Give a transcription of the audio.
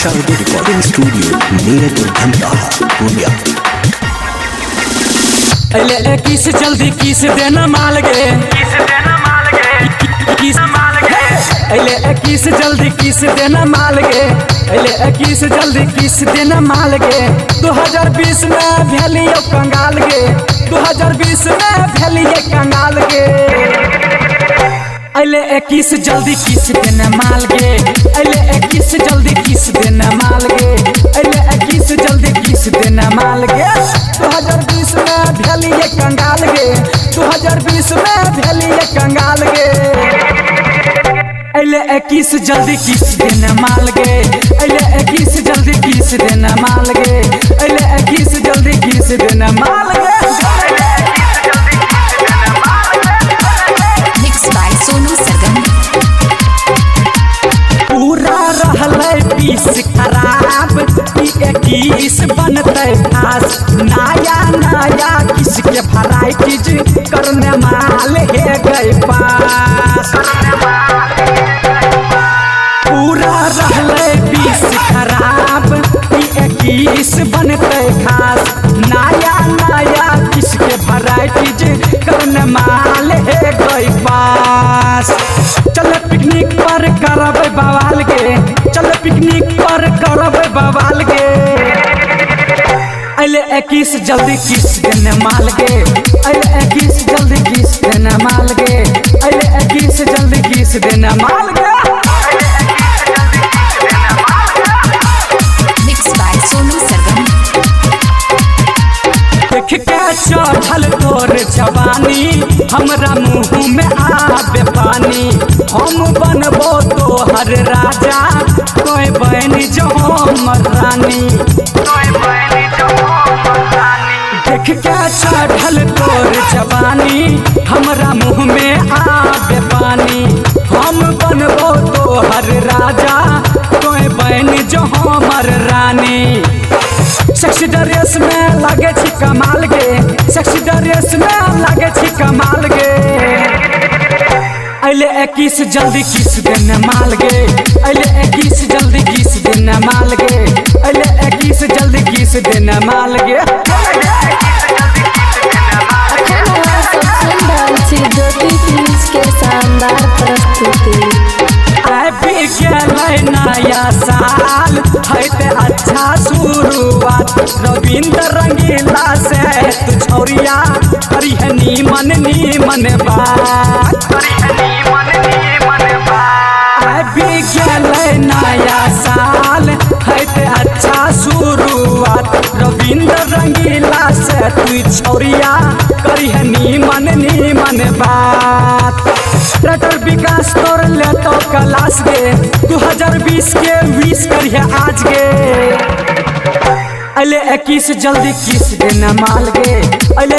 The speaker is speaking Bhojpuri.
आशावती रिकॉर्डिंग स्टूडियो नीरज धमदाहा पूर्णिया। अले किस जल्दी किस देना माल गे, अले किस जल्दी किस देना माल गे, अले किस जल्दी किस देना माल गे। 2020 में भेलियो कंगाल गे, 2020 में भेलियो कंगाल गे। अले किस जल्दी किस देना माल गे, अले किस जल्दी किस देना माल गे, अले किस जल्दी किस देना माल गे। 2020 में भेलिए कंगाल गे, 2020 में भेलिए कंगाल गे। अले किस जल्दी किस देना माल गे, अले किस जल्दी किस देना माल गे, अले किस जल्दी किस देना माल गे। पूरा रहलै पीस खराब, 21 बनते खास। नया नया किसके वैराइटीज करने माल है गए पास। पूरा रहलै पीस खराब, 21 बनते खास। नया नया किसके वैराइटीज करने माल है गए पास। चल पिकनिक पर करब बवाल गे, चल पिकनिक पर करब बवाल गे। अले किस जल्दी किस देने माल गे, अले किस जल्दी किस देने माल गे, अले किस जल्दी किस देने माल गे। देख के चढ़ल तोर जवानी, हमरा मुँह में आबे पानी। हम बनबो तोहर राजा, कोई बन जो हमर रानी। देख के चढ़ल तोर जवानी, हमरा मुँह में आबे पानी। हम बनबो तोहर राजा, कोई बन जो हमर रानी। सेक्सी ड्रेस में लागे छी कमाल गे, सेक्सी ड्रेस में लागे छी कमाल गे। अले किस जल्दी किस देने माल गे, अले किस जल्दी किस देने माल गे, अले किस जल्दी किस देने माल गे। ज्योति फिल्म्स के शानदार प्रस्तुति। नया साल है अच्छा शुरुआत, रविंद्र रंगीला से तू छोरिया करिहनी मन नीमन बात। अभी गेलै नया साल है अच्छा शुरुआत, रविंद्र रंगीला से तू छोरिया करिहनी मन नीमन बात। रटर विकास तोर ले तो क्लास गे, 2020 के 20 करिए आज गे। अले किस जल्दी किस देना माल गे, अले